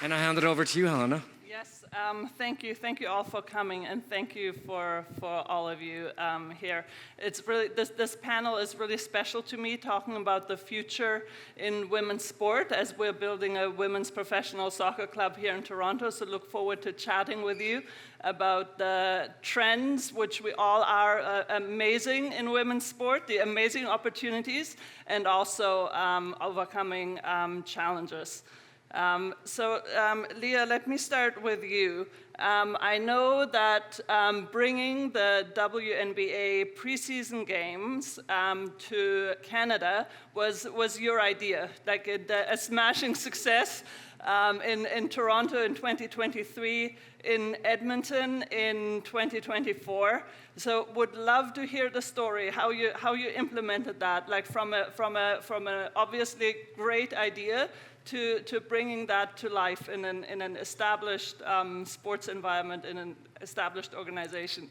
And I hand it over to you, Helena. Yes, thank you all for coming, and thank you for all of you here. It's really this panel is really special to me, talking about the future in women's sport as we're building a women's professional soccer club here in Toronto. So look forward to chatting with you about the trends, which we all are amazing in women's sport, the amazing opportunities, and also overcoming challenges. Leah, let me start with you. I know that bringing the WNBA preseason games to Canada was your idea, like a smashing success in Toronto in 2023, in Edmonton in 2024. So would love to hear the story, how you implemented that, like from a obviously great idea to bringing that to life in an established sports environment, in an established organization.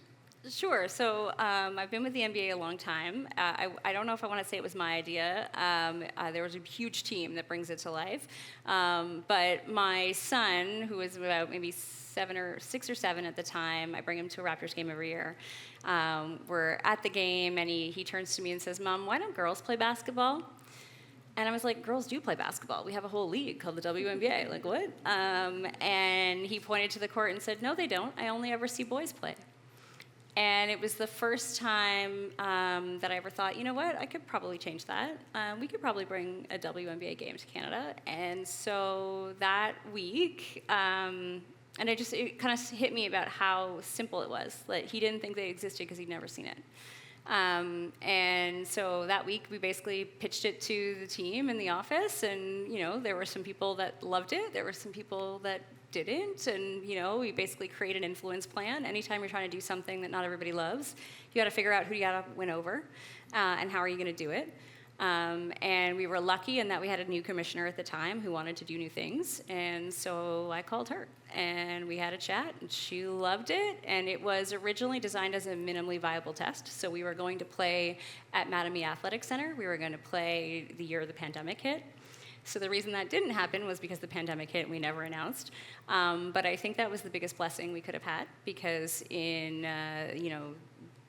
Sure. So I've been with the NBA a long time. I don't know if I want to say it was my idea. There was a huge team that brings it to life. But my son, who was about maybe 6 or 7 at the time, I bring him to a Raptors game every year. We're at the game, and he turns to me and says, "Mom, why don't girls play basketball?" And I was like, girls do play basketball. We have a whole league called the WNBA. Like, what? And he pointed to the court and said, "No, they don't. I only ever see boys play." And it was the first time that I ever thought, you know what, I could probably change that. We could probably bring a WNBA game to Canada. And so that week, and it kind of hit me about how simple it was. Like, he didn't think they existed because he'd never seen it. And so that week we basically pitched it to the team in the office, and there were some people that loved it, there were some people that didn't, and we basically create an influence plan. Anytime you're trying to do something that not everybody loves, you got to figure out who you got to win over, and how are you going to do it. And we were lucky in that we had a new commissioner at the time who wanted to do new things, and so I called her, and we had a chat, and she loved it. And it was originally designed as a minimally viable test, so we were going to play at Mattamy Athletic Center. We were going to play the year the pandemic hit. So the reason that didn't happen was because the pandemic hit and we never announced. But I think that was the biggest blessing we could have had, because in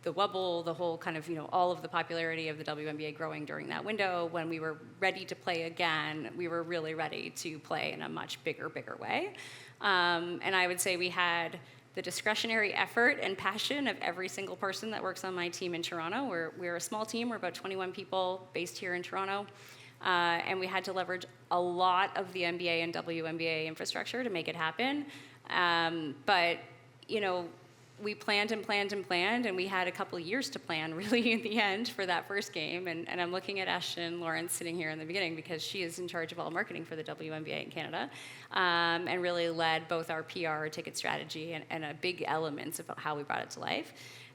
the wobble, the whole kind of, all of the popularity of the WNBA growing during that window, when we were ready to play again, we were really ready to play in a much bigger way. And I would say we had the discretionary effort and passion of every single person that works on my team in Toronto. We're a small team. We're about 21 people based here in Toronto. And we had to leverage a lot of the NBA and WNBA infrastructure to make it happen. But we planned, and we had a couple of years to plan, really, in the end, for that first game. And I'm looking at Ashton Lawrence sitting here in the beginning, because she is in charge of all marketing for the WNBA in Canada, and really led both our PR, ticket strategy, and a big elements about how we brought it to life.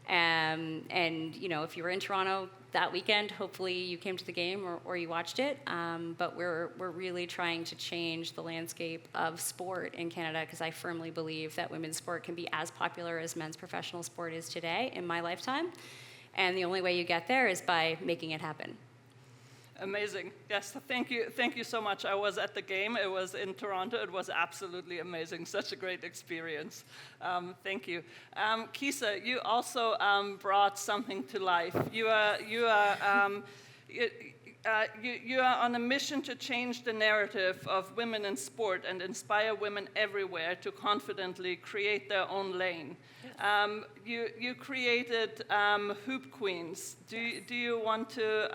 And if you were in Toronto that weekend, hopefully you came to the game or you watched it. But we're really trying to change the landscape of sport in Canada, because I firmly believe that women's sport can be as popular as men's professional sport is today in my lifetime. And the only way you get there is by making it happen. Amazing. Yes, thank you so much. I was at the game. It was in Toronto. It was absolutely amazing. Such a great experience. Thank you. Keesa, you also brought something to life. You are on a mission to change the narrative of women in sport and inspire women everywhere to confidently create their own lane. You created Hoop Queens. Do you want to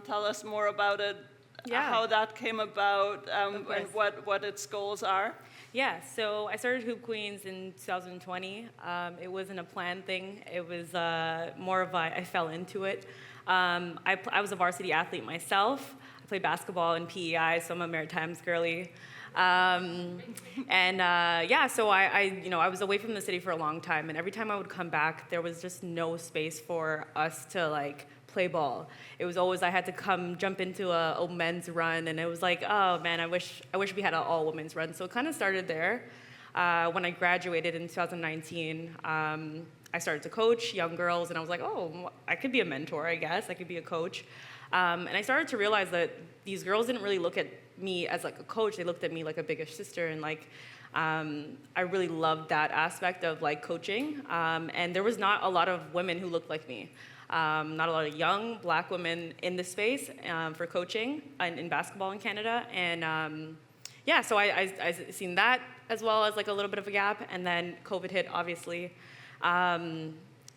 tell us more about it? Yeah. How that came about, and what its goals are? Yeah, so I started Hoop Queens in 2020. It wasn't a planned thing. It was more of I fell into it. I was a varsity athlete myself. I played basketball in PEI, so I'm a Maritimes girly. So I was away from the city for a long time, and every time I would come back, there was just no space for us to play ball. It was always I had to jump into a men's run, and it was like, oh man, I wish we had an all women's run. So it kind of started there. When I graduated in 2019, I started to coach young girls, and I was like, oh, I could be a mentor, I guess. I could be a coach. And I started to realize that these girls didn't really look at me as like a coach. They looked at me like a bigger sister, and like I really loved that aspect of like coaching. And there was not a lot of women who looked like me. Not a lot of young Black women in the space for coaching in basketball in Canada. And yeah, so I seen that as well as like a little bit of a gap. And then COVID hit, obviously.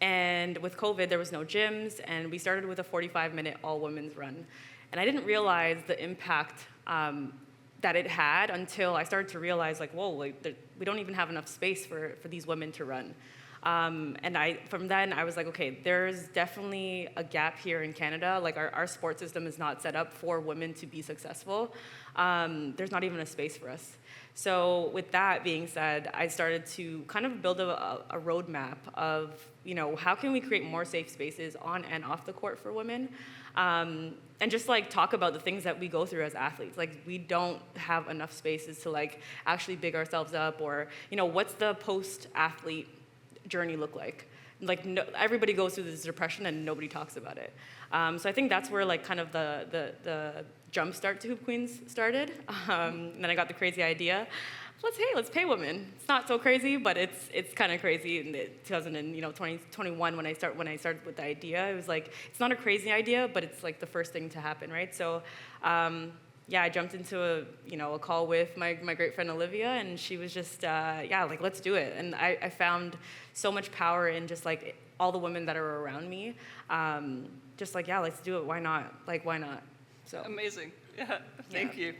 And with COVID, there was no gyms, and we started with a 45-minute all-women's run. And I didn't realize the impact that it had until I started to realize, like, whoa, like, we don't even have enough space for these women to run. And from then, I was like, okay, there's definitely a gap here in Canada. Like, our sports system is not set up for women to be successful. There's not even a space for us. So with that being said, I started to kind of build a roadmap of, how can we create more safe spaces on and off the court for women? And just like talk about the things that we go through as athletes. Like, we don't have enough spaces to like actually big ourselves up, or, what's the post-athlete journey look like? Like, everybody goes through this depression and nobody talks about it. So I think that's where like kind of the jump start to Hoop Queens started. And then I got the crazy idea. Let's pay women. It's not so crazy, but it's kind of crazy. In 2021 when I started with the idea, it was like, it's not a crazy idea, but it's like the first thing to happen, right? So yeah, I jumped into a call with my great friend Olivia, and she was just like, let's do it. And I found so much power in just like all the women that are around me. Just like, yeah, let's do it. Why not? Like, why not? So amazing. Yeah, thank you.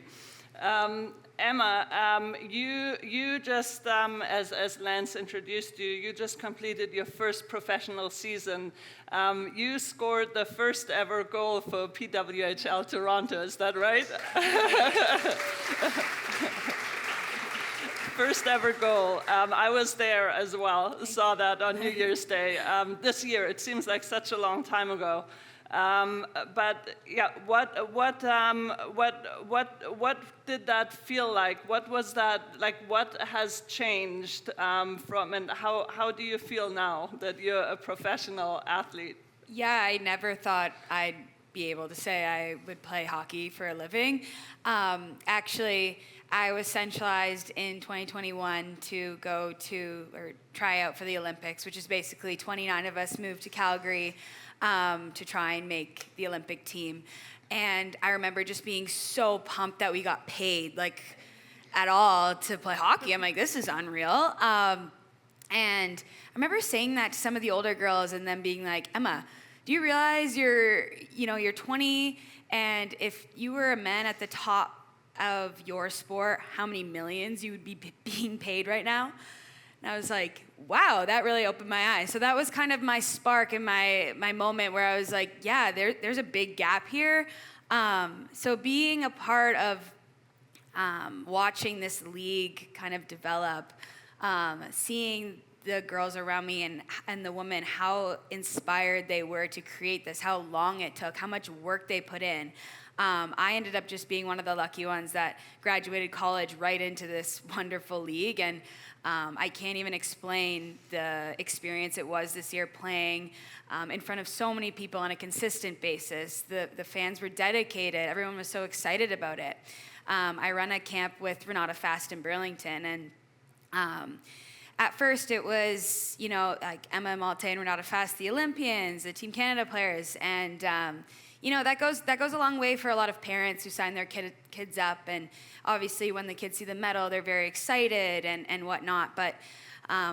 Emma, you just, as Lance introduced you, you just completed your first professional season. You scored the first ever goal for PWHL Toronto, is that right? First ever goal. I was there as well, saw that on New Year's Day. This year, it seems like such a long time ago. But yeah, what did that feel like? What was that like? What has changed from, and how do you feel now that you're a professional athlete? Yeah, I never thought I'd be able to say I would play hockey for a living. Actually, I was centralized in 2021 to go to or try out for the Olympics, which is basically 29 of us moved to Calgary to try and make the Olympic team. And I remember just being so pumped that we got paid, like, at all to play hockey. I'm like, this is unreal. And I remember saying that to some of the older girls and them being like, Emma, do you realize you're 20, and if you were a man at the top of your sport, how many millions you would be being paid right now? And I was like, wow, that really opened my eyes. So that was kind of my spark and my moment where I was like, yeah, there's a big gap here. So being a part of watching this league kind of develop, seeing the girls around me and the women, how inspired they were to create this, how long it took, how much work they put in. I ended up just being one of the lucky ones that graduated college right into this wonderful league, and I can't even explain the experience it was this year playing in front of so many people on a consistent basis. The fans were dedicated. Everyone was so excited about it. I run a camp with Renata Fast in Burlington, and at first it was, like Emma Maltais and Renata Fast, the Olympians, the Team Canada players, and that goes a long way for a lot of parents who sign their kids up, and obviously when the kids see the medal, they're very excited and whatnot. But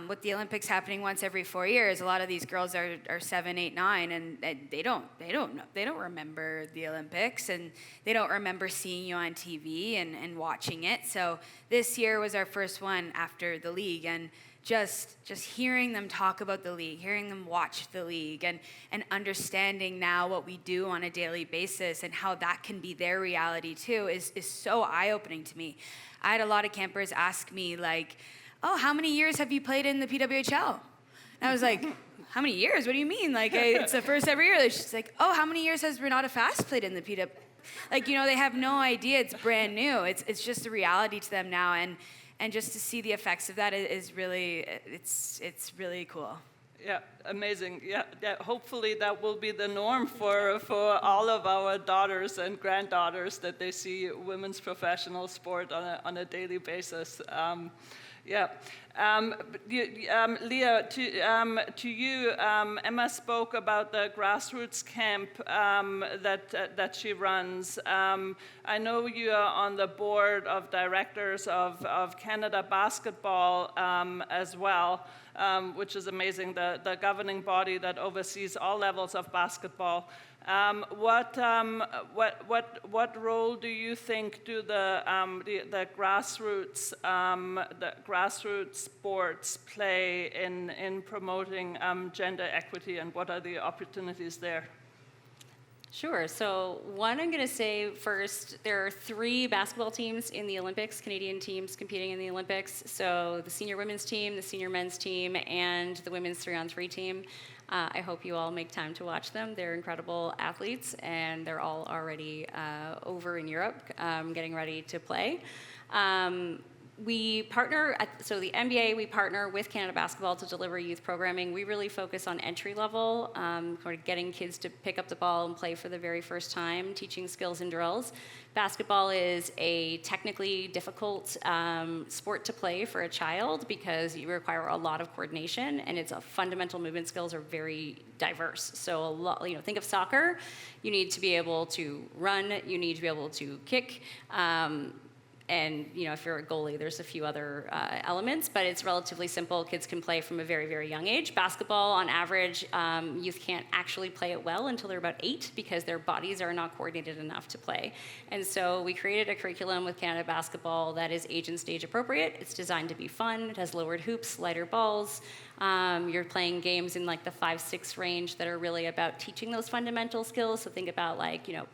with the Olympics happening once every 4 years, a lot of these girls are 7, 8, 9, and they don't remember the Olympics, and they don't remember seeing you on TV and watching it. So this year was our first one after the league, and just hearing them talk about the league, hearing them watch the league, and understanding now what we do on a daily basis and how that can be their reality too is so eye-opening to me. I had a lot of campers ask me like, oh, how many years have you played in the PWHL? And I was like, how many years? What do you mean? Like, it's the first every year. She's like, oh, how many years has Renata Fast played in the PW? Like, they have no idea. It's brand new. It's just a reality to them now, and just to see the effects of that is really, it's really cool. Yeah, amazing. Yeah, yeah. Hopefully that will be the norm for all of our daughters and granddaughters, that they see women's professional sport on a daily basis. Yeah. Leah, to you, Emma spoke about the grassroots camp that she runs. I know you are on the board of directors of Canada Basketball as well, which is amazing, the governing body that oversees all levels of basketball. What role do you think do the grassroots sports play in promoting gender equity, and what are the opportunities there? Sure. So one, I'm going to say first, there are 3 basketball teams in the Olympics, Canadian teams competing in the Olympics. So the senior women's team, the senior men's team, and the women's 3-on-3 team. I hope you all make time to watch them. They're incredible athletes, and they're all already over in Europe getting ready to play. We partner, so the NBA, we partner with Canada Basketball to deliver youth programming. We really focus on entry level, sort of getting kids to pick up the ball and play for the very first time, teaching skills and drills. Basketball is a technically difficult sport to play for a child because you require a lot of coordination, and its fundamental movement skills are very diverse. So a lot, think of soccer. You need to be able to run. You need to be able to kick. And if you're a goalie, there's a few other elements, but it's relatively simple. Kids can play from a very, very young age. Basketball, on average, youth can't actually play it well until they're about 8 because their bodies are not coordinated enough to play. And so we created a curriculum with Canada Basketball that is age and stage appropriate. It's designed to be fun. It has lowered hoops, lighter balls. You're playing games in like the 5-6 range that are really about teaching those fundamental skills. So think about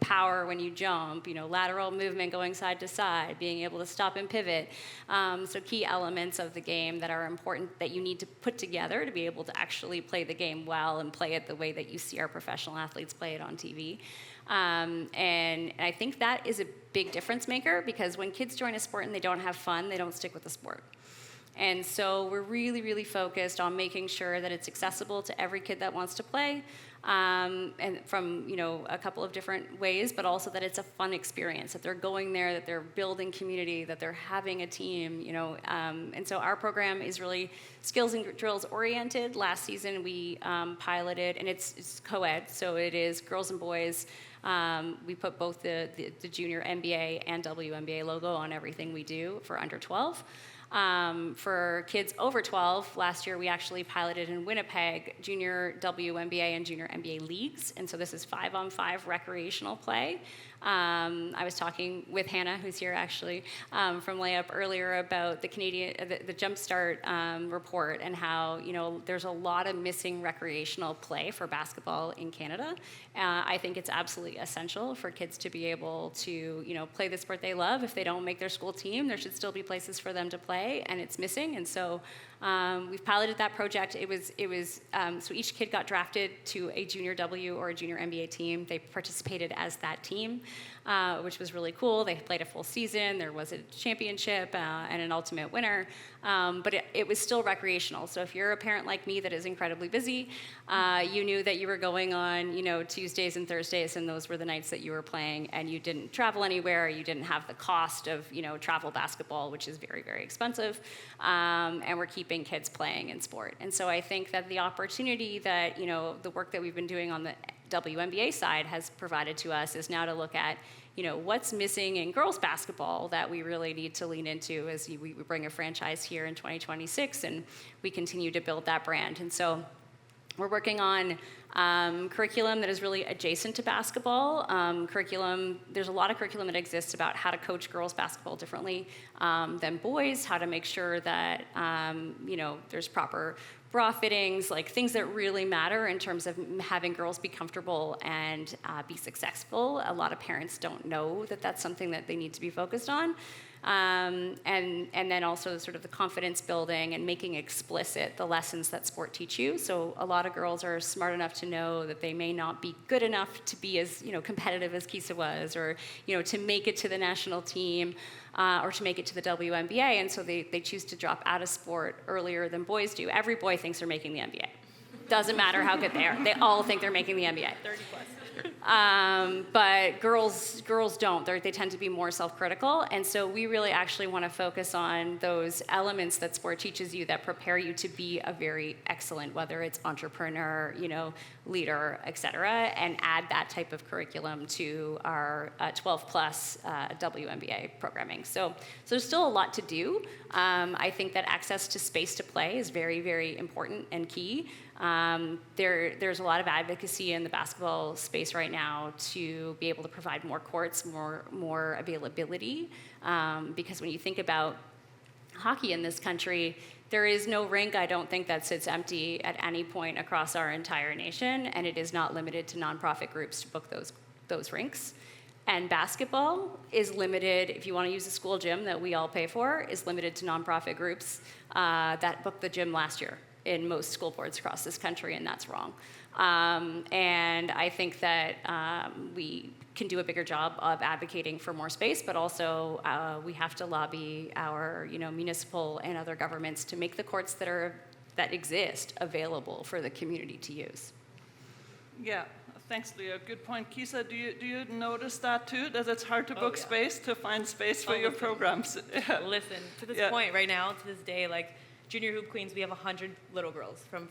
power when you jump, lateral movement going side to side, being able to stop and pivot. So key elements of the game that are important that you need to put together to be able to actually play the game well and play it the way that you see our professional athletes play it on TV. And I think that is a big difference maker, because when kids join a sport and they don't have fun, they don't stick with the sport. And so we're really, really focused on making sure that it's accessible to every kid that wants to play, and from a couple of different ways, but also that it's a fun experience, that they're going there, that they're building community, that they're having a team, And so our program is really skills and drills oriented. Last season we piloted, and it's co-ed, so it is girls and boys. We put both the junior NBA and WNBA logo on everything we do for under 12. For kids over 12, last year we actually piloted in Winnipeg junior WNBA and junior NBA leagues, and so this is 5-on-5 recreational play. I was talking with Hannah, who's here actually, from Layup earlier about the Jumpstart report, and how there's a lot of missing recreational play for basketball in Canada. I think it's absolutely essential for kids to be able to play the sport they love. If they don't make their school team, there should still be places for them to play, and it's missing. And so we've piloted that project. It was so each kid got drafted to a junior W or a junior NBA team. They participated as that team, which was really cool. They played a full season. There was a championship and an ultimate winner, but it was still recreational. So if you're a parent like me that is incredibly busy, you knew that you were going on Tuesdays and Thursdays, and those were the nights that you were playing, and you didn't travel anywhere. You didn't have the cost of travel basketball, which is very, very expensive, and we're keeping kids playing in sport. And so I think that the opportunity that the work that we've been doing on the WNBA side has provided to us is now to look at what's missing in girls basketball that we really need to lean into as we bring a franchise here in 2026, and we continue to build that brand. And so we're working on curriculum that is really adjacent to basketball. There's a lot of curriculum that exists about how to coach girls basketball differently than boys, how to make sure that there's proper bra fittings, like things that really matter in terms of having girls be comfortable and be successful. A lot of parents don't know that that's something that they need to be focused on. And then also sort of the confidence building and making explicit the lessons that sport teach you. So a lot of girls are smart enough to know that they may not be good enough to be as competitive as Keesa was, or to make it to the national team, or to make it to the WNBA, and so they choose to drop out of sport earlier than boys do. Every boy thinks they're making the NBA. Doesn't matter how good they are. They all think they're making the NBA. 30 plus. But girls don't. They tend to be more self-critical, and so we really actually want to focus on those elements that sport teaches you that prepare you to be a very excellent, whether it's entrepreneur, leader, et cetera, and add that type of curriculum to our 12-plus WNBA programming. So there's still a lot to do. I think that access to space to play is very, very important and key. There's a lot of advocacy in the basketball space right now to be able to provide more courts, more availability, because when you think about hockey in this country, there is no rink, I don't think, that sits empty at any point across our entire nation, and it is not limited to nonprofit groups to book those rinks. And basketball is limited, if you want to use a school gym that we all pay for, is limited to nonprofit groups that booked the gym last year in most school boards across this country, and that's wrong. And I think that we can do a bigger job of advocating for more space, but also we have to lobby our municipal and other governments to make the courts that exist available for the community to use. Yeah, thanks, Leah. Good point. Keesa, do you notice that too? That it's hard to book space, to find space for your programs? Yeah. Listen, to this point right now, to this day, like Junior Hoop Queens, we have 100 little girls from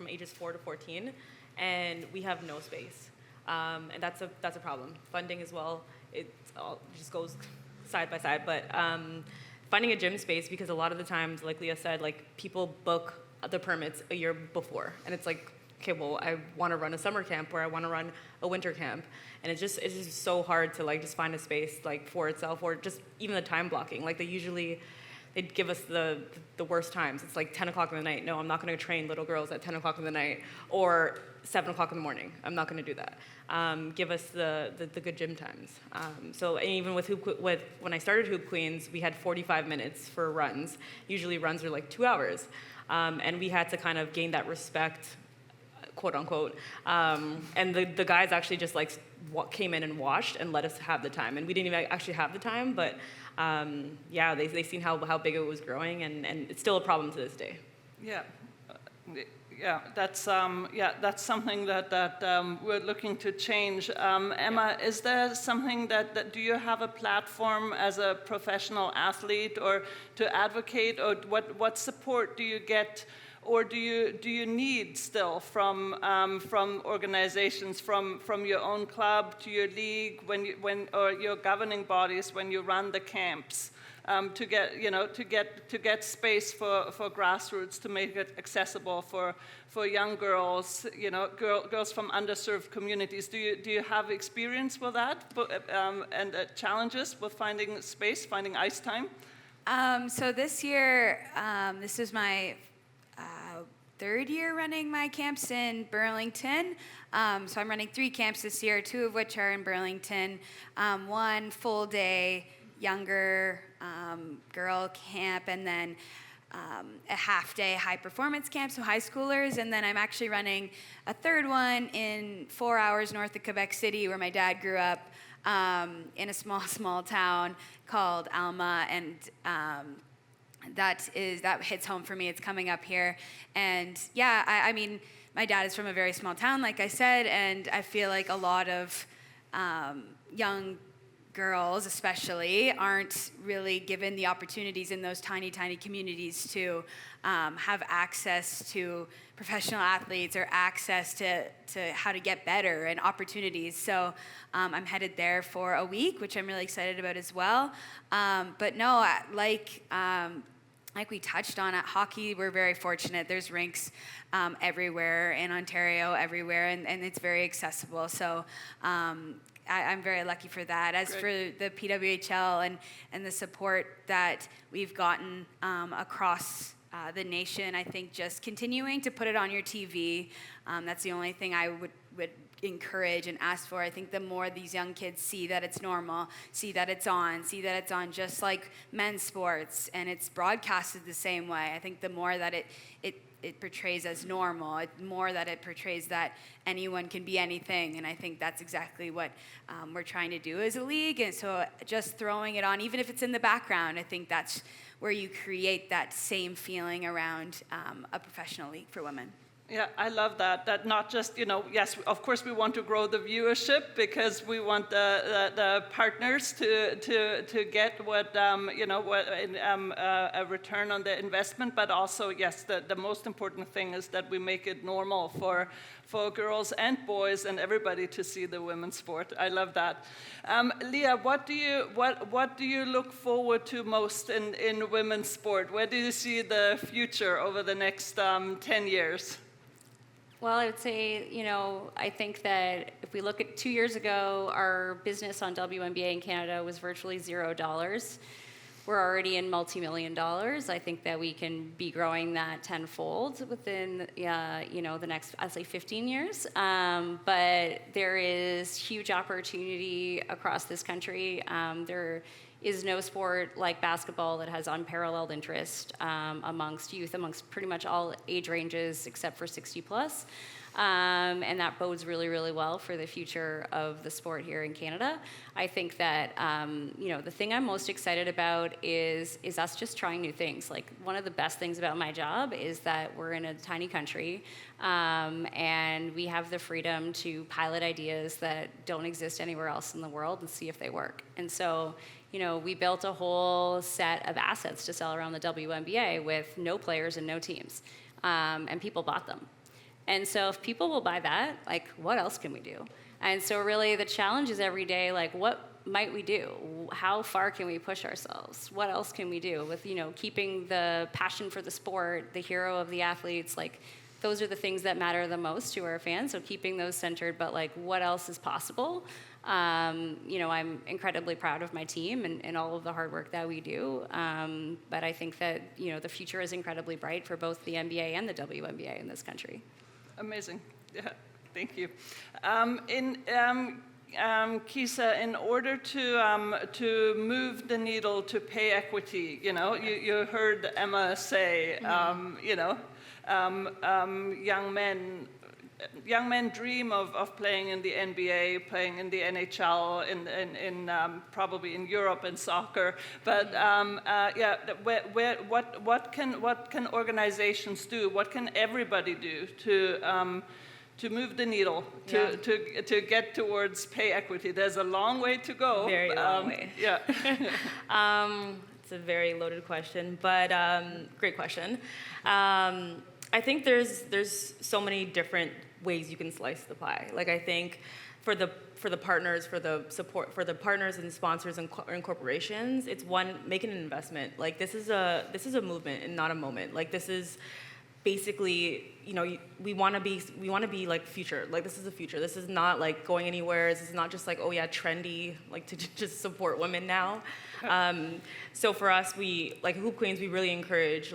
ages 4 to 14, and we have no space. And that's a problem. Funding as well, it all just goes side by side. But finding a gym space, because a lot of the times, like Leah said, like people book the permits a year before, and it's like, okay, well, I want to run a summer camp or I want to run a winter camp, and it's just so hard to like just find a space like for itself, or just even the time blocking. Like they'd give us the worst times. It's like 10 o'clock in the night. No, I'm not going to train little girls at 10 o'clock in the night, or 7 o'clock in the morning. I'm not going to do that. Give us the good gym times. So even with when I started Hoop Queens, we had 45 minutes for runs. Usually runs are like 2 hours. And we had to kind of gain that respect, quote unquote. And the guys actually just like came in and watched and let us have the time. And we didn't even actually have the time, but yeah, they seen how big it was growing, and it's still a problem to this day. Yeah. Yeah, that's something that we're looking to change. Emma, is there something that do you have a platform as a professional athlete, or to advocate, or what support do you get, or do you need still from organizations, from your own club to your league, or your governing bodies when you run the camps? To get space for grassroots, to make it accessible for young girls, girls from underserved communities. Do you have experience with that, and challenges with finding space, finding ice time? So this year, this is my third year running my camps in Burlington. So I'm running 3 camps this year, 2 of which are in Burlington. 1 full day younger girl camp, and then a half-day high-performance camp, so high schoolers, and then I'm actually running a 3rd one in 4 hours north of Quebec City, where my dad grew up, in a small town called Alma, and that hits home for me. It's coming up here, and yeah, I mean, my dad is from a very small town, like I said, and I feel like a lot of young girls especially aren't really given the opportunities in those tiny communities to have access to professional athletes, or access to how to get better and opportunities. So I'm headed there for a week, which I'm really excited about as well. But no, like we touched on, at hockey, we're very fortunate. There's rinks everywhere in Ontario, everywhere, and it's very accessible. So I'm very lucky for that. As for the PWHL and the support that we've gotten across the nation, I think just continuing to put it on your TV, that's the only thing I would encourage and ask for. I think the more these young kids see that it's normal, see that it's on just like men's sports, and it's broadcasted the same way, I think the more that it portrays as normal, more that it portrays that anyone can be anything, and I think that's exactly what we're trying to do as a league. And so just throwing it on, even if it's in the background, I think that's where you create that same feeling around a professional league for women. Yeah, I love that. That not just, yes, of course we want to grow the viewership because we want the partners to get what, a return on the investment, but also, yes, the most important thing is that we make it normal for girls and boys and everybody to see the women's sport. I love that. Leah, what do you look forward to most in women's sport? Where do you see the future over the next 10 years? Well, I would say, I think that if we look at 2 years ago, our business on WNBA in Canada was virtually $0. We're already in multi-million dollars. I think that we can be growing that tenfold within, the next, I'd say 15 years. But there is huge opportunity across this country. There is no sport like basketball that has unparalleled interest amongst youth, amongst pretty much all age ranges except for 60 plus. And that bodes really, really well for the future of the sport here in Canada. I think that, the thing I'm most excited about is us just trying new things. Like, one of the best things about my job is that we're in a tiny country, and we have the freedom to pilot ideas that don't exist anywhere else in the world and see if they work. And so, we built a whole set of assets to sell around the WNBA with no players and no teams, and people bought them. And so if people will buy that, like, what else can we do? And so really the challenge is every day, like, what might we do? How far can we push ourselves? What else can we do with, keeping the passion for the sport, the hero of the athletes? Like, those are the things that matter the most to our fans. So keeping those centered, but like, what else is possible? I'm incredibly proud of my team and all of the hard work that we do. But I think that, the future is incredibly bright for both the NBA and the WNBA in this country. Amazing. Yeah, thank you. Keesa, in order to move the needle to pay equity, you heard Emma say, young men dream of playing in the NBA, playing in the NHL, in probably in Europe in soccer. But what can organizations do? What can everybody do to move the needle to get towards pay equity? There's a long way to go. Very long way. Yeah. It's a very loaded question, but great question. I think there's so many different ways you can slice the pie. Like, I think for the partners, for the support, for the partners and sponsors and corporations, it's one, making an investment. Like, this is a movement and not a moment. Like, this is basically, we want to be like future. Like, this is the future. This is not like going anywhere. This is not just like, oh yeah, trendy, like to just support women now. So for us, we, like Hoop Queens, we really encourage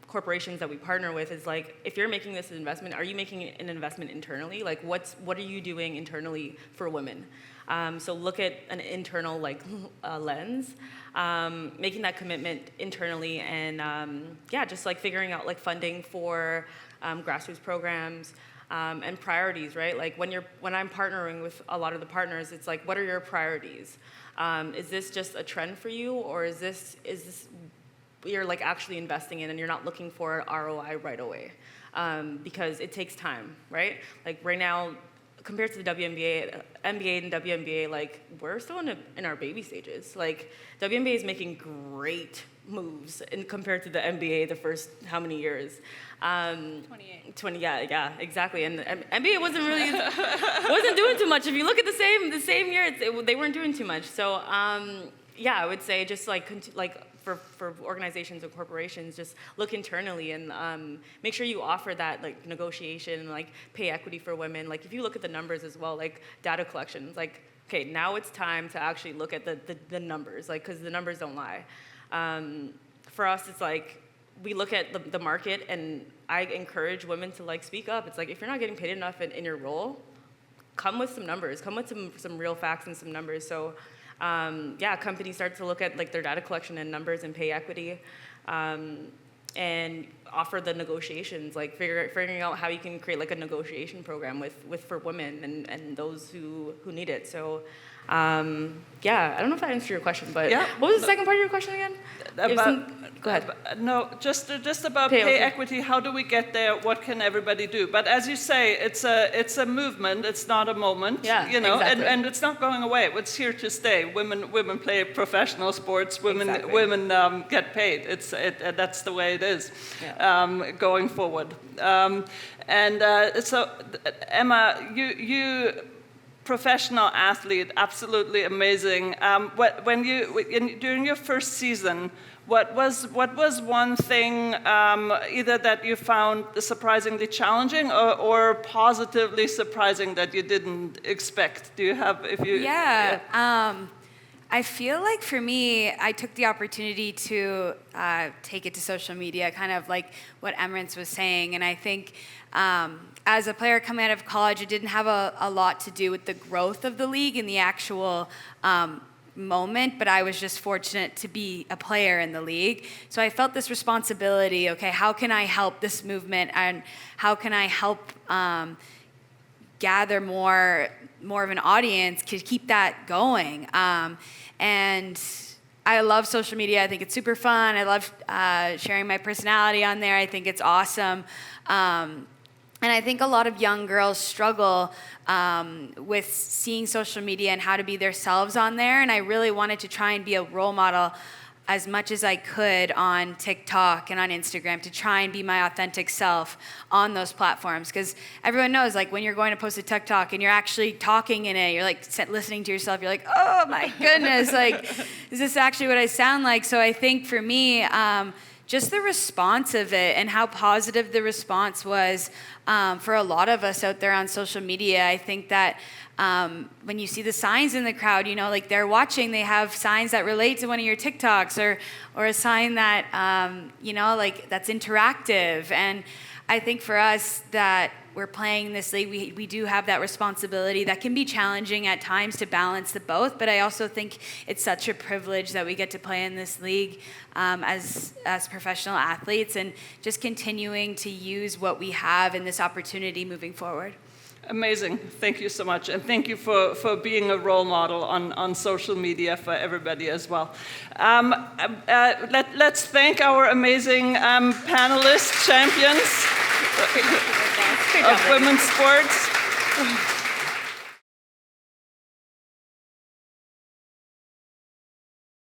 corporations that we partner with is like, if you're making this investment, are you making an investment internally? Like, what are you doing internally for women? So look at an internal lens, making that commitment internally, and just like figuring out like funding for grassroots programs and priorities, right? Like when I'm partnering with a lot of the partners, it's like, what are your priorities? Is this just a trend for you, or is this you're like actually investing in and you're not looking for ROI right away? Because it takes time, right? Like right now, compared to the WNBA, NBA and WNBA, like we're still in our baby stages. Like WNBA is making great moves compared to the NBA the first how many years? 28. 20, yeah, exactly. And NBA wasn't doing too much. If you look at the same year, they weren't doing too much. So I would say just for organizations and corporations, just look internally and make sure you offer that like negotiation, like pay equity for women. Like if you look at the numbers as well, like data collections, like okay, now it's time to actually look at the numbers, like because the numbers don't lie. For us, it's like we look at the market, and I encourage women to like speak up. It's like if you're not getting paid enough in your role, come with some numbers, come with some real facts and some numbers. So. Companies start to look at like their data collection and numbers and pay equity, and offer the negotiations, like figuring out how you can create like a negotiation program for women and those who need it. So, I don't know if that answered your question, but what was the second part of your question again? Go ahead. No, just about Pay pay equity. equity. How do we get there? What can everybody do? But as you say, it's a movement. It's not a moment. Yeah, you know, exactly. and it's not going away. It's here to stay. Women play professional sports. Women get paid. That's the way it is going forward. So, Emma, you professional athlete, absolutely amazing. During your first season, what was one thing either that you found surprisingly challenging or positively surprising that you didn't expect? Do you have, if you? Yeah. I feel like for me, I took the opportunity to take it to social media, kind of like what Emirates was saying. And I think as a player coming out of college, it didn't have a lot to do with the growth of the league and the actual moment, but I was just fortunate to be a player in the league. So I felt this responsibility, okay, how can I help this movement and how can I help gather more of an audience to keep that going? And I love social media. I think it's super fun. I love sharing my personality on there. I think it's awesome. And I think a lot of young girls struggle with seeing social media and how to be themselves on there. And I really wanted to try and be a role model as much as I could on TikTok and on Instagram to try and be my authentic self on those platforms. Because everyone knows, like, when you're going to post a TikTok and you're actually talking in it, you're like listening to yourself, you're like, oh my goodness, like, is this actually what I sound like? So I think for me, just the response of it and how positive the response was for a lot of us out there on social media. I think that when you see the signs in the crowd, you know, like they're watching, they have signs that relate to one of your TikToks or a sign that, you know, like that's interactive. And I think for us that we're playing this league, we do have that responsibility that can be challenging at times to balance the both, but I also think it's such a privilege that we get to play in this league as professional athletes and just continuing to use what we have in this opportunity moving forward. Amazing. Thank you so much. And thank you for being a role model on social media for everybody as well. Let's thank our amazing panelists, champions of women's sports.